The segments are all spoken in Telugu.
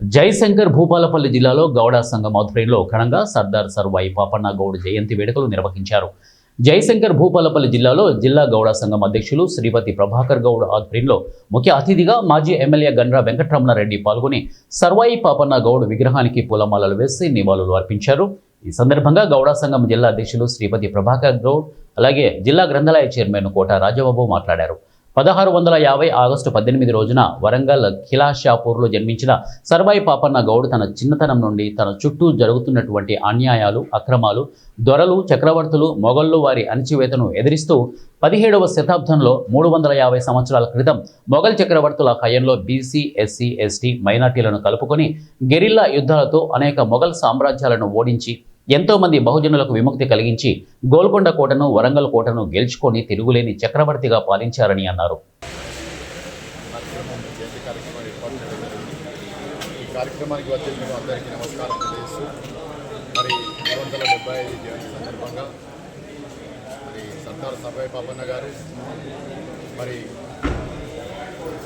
జయశంకర్ భూపాలపల్లి జిల్లాలో గౌడ సంఘం ఆధ్వర్యంలో ఘనంగా సర్దార్ సర్వాయి పాపన్న గౌడ్ జయంతి వేడుకలు నిర్వహించారు. జయశంకర్ భూపాలపల్లి జిల్లాలో జిల్లా గౌడ సంఘం అధ్యక్షులు శ్రీపతి ప్రభాకర్ గౌడ్ ఆధ్వర్యంలో ముఖ్య అతిథిగా మాజీ ఎమ్మెల్యే గండ్ర వెంకటరమణారెడ్డి పాల్గొని సర్వాయి పాపన్న గౌడ్ విగ్రహానికి పూలమాలలు వేసి నివాళులు అర్పించారు. ఈ సందర్భంగా గౌడ సంఘం జిల్లా అధ్యక్షులు శ్రీపతి ప్రభాకర్ గౌడ్ అలాగే జిల్లా గ్రంథాలయ చైర్మన్ కోట రాజబాబు మాట్లాడారు. 1650 ఆగస్టు 18 రోజున వరంగల్ ఖిలాషాపూర్లో జన్మించిన సర్వాయి పాపన్న గౌడ్ తన చిన్నతనం నుండి తన చుట్టూ జరుగుతున్నటువంటి అన్యాయాలు, అక్రమాలు, దొరలు, చక్రవర్తులు, మొఘళ్ళు వారి అణచివేతను ఎదిరిస్తూ 17వ శతాబ్దంలో 350 సంవత్సరాల క్రితం మొఘల్ చక్రవర్తుల హయంలో బీసీ, ఎస్సీ, ఎస్టీ, మైనార్టీలను కలుపుకొని గెరిల్లా యుద్ధాలతో అనేక మొఘల్ సామ్రాజ్యాలను ఓడించి ఎంతోమంది బహుజనులకు విముక్తి కలిగించి గోల్కొండ కోటను, వరంగల్ కోటను గెలుచుకొని తిరుగులేని చక్రవర్తిగా పాలించారని అన్నారు. ఈ కార్యక్రమానికి వచ్చేందుకు అందరికీ నమస్కారం తెలియజేస్తూ మరి 275 జయంతి సందర్భంగా మరి సర్దార్ సర్వాయి పాపన్న గారు మరి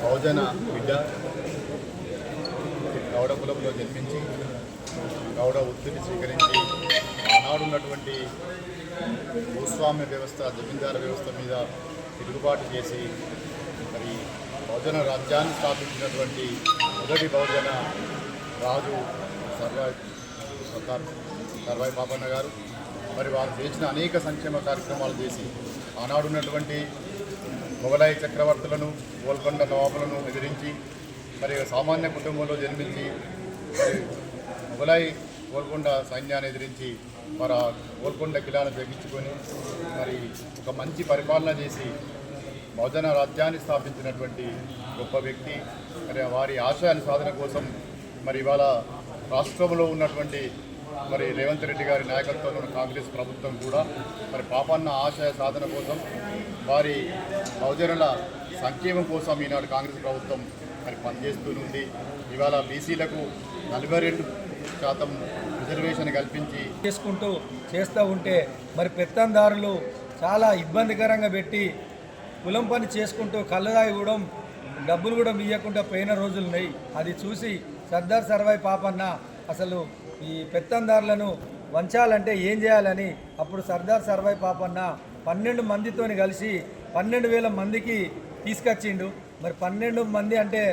బహుజన బిడ్డ గౌడ కులంలో జన్మించి గౌడ వృత్తిని స్వీకరించి ఆనాడున్నటువంటి భూస్వామ్య వ్యవస్థ, జమీందారు వ్యవస్థ మీద తిరుగుబాటు చేసి మరి బహుజన రాజ్యాన్ని స్థాపించినటువంటి మొదటి బహుజన రాజు సర్దార్ సర్వాయి పాపన్న గారు. మరి వారు చేసిన అనేక సంక్షేమ కార్యక్రమాలు చేసి ఆనాడున్నటువంటి మొఘలాయి చక్రవర్తులను, గోల్కొండ నవాబులను ఎదిరించి మరి సామాన్య కుటుంబంలో జన్మించి మరి మొఘలాయి గోల్కొండ సైన్యాన్ని ఎదిరించి మరి గోల్కొండ కిలాను తగ్గించుకొని మరి ఒక మంచి పరిపాలన చేసి బహుజన రాజ్యాన్ని స్థాపించినటువంటి గొప్ప వ్యక్తి. మరి వారి ఆశయాల సాధన కోసం మరి ఇవాళ రాష్ట్రంలో ఉన్నటువంటి మరి రేవంత్ రెడ్డి గారి నాయకత్వంలో ఉన్న కాంగ్రెస్ ప్రభుత్వం కూడా మరి పాపన్న ఆశయ సాధన కోసం వారి బహుజనుల సంక్షేమం కోసం ఈనాడు కాంగ్రెస్ ప్రభుత్వం మరి పనిచేస్తూనుంది. ఇవాళ బీసీలకు 42% రిజర్వేషన్ కల్పించి చేస్తూ ఉంటే మరి పెత్తందారులు చాలా ఇబ్బందికరంగా పెట్టి కులం పని చేసుకుంటూ కళ్ళదాగి కూడా డబ్బులు కూడా ఇవ్వకుండా పోయిన రోజులు ఉన్నాయి. అది చూసి సర్దార్ సర్వాయి పాపన్న అసలు ఈ పెత్తందారులను వంచాలంటే ఏం చేయాలని అప్పుడు సర్దార్ సర్వాయి పాపన్న 12 మందితో కలిసి 12,000 మందికి తీసుకొచ్చిండు. మరి 12 మంది అంటే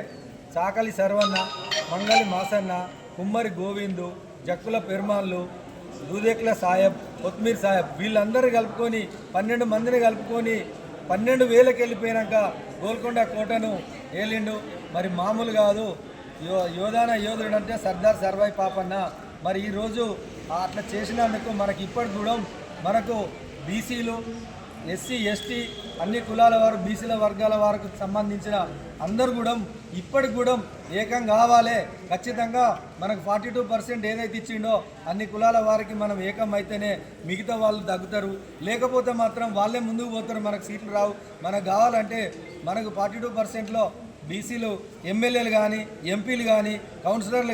చాకలి సర్వన్న, మంగళి మాసన్న, కుమ్మరి గోవిందు, జక్కుల పెరుమాళ్ళు, దూదేకుల సాహెబ్, కొత్మీర్ సాహెబ్ వీళ్ళందరూ కలుపుకొని 12 మందిని కలుపుకొని 12,000కి వెళ్ళిపోయాక గోల్కొండ కోటను ఏలిండు. మరి మామూలు కాదు, యోధుడు అంటే సర్దార్ సర్వాయి పాపన్న. మరి ఈరోజు అట్లా చేసినందుకు మనకి ఇప్పటికి కూడా మనకు బీసీలు, ఎస్సీ, ఎస్టీ అన్ని కులాల వారు, బీసీల వర్గాల వారికి సంబంధించిన అందరూ కూడా ఇప్పటికి కూడా ఏకం కావాలి. ఖచ్చితంగా మనకు 42% ఏదైతే ఇచ్చిండో అన్ని కులాల వారికి మనం ఏకం అయితేనే మిగతా వాళ్ళు తగ్గుతారు. లేకపోతే మాత్రం వాళ్ళే ముందుకు పోతారు, మనకు సీట్లు రావు. మనకు కావాలంటే మనకు 42%లో బీసీలు ఎమ్మెల్యేలు కానీ, ఎంపీలు కానీ, కౌన్సిలర్లు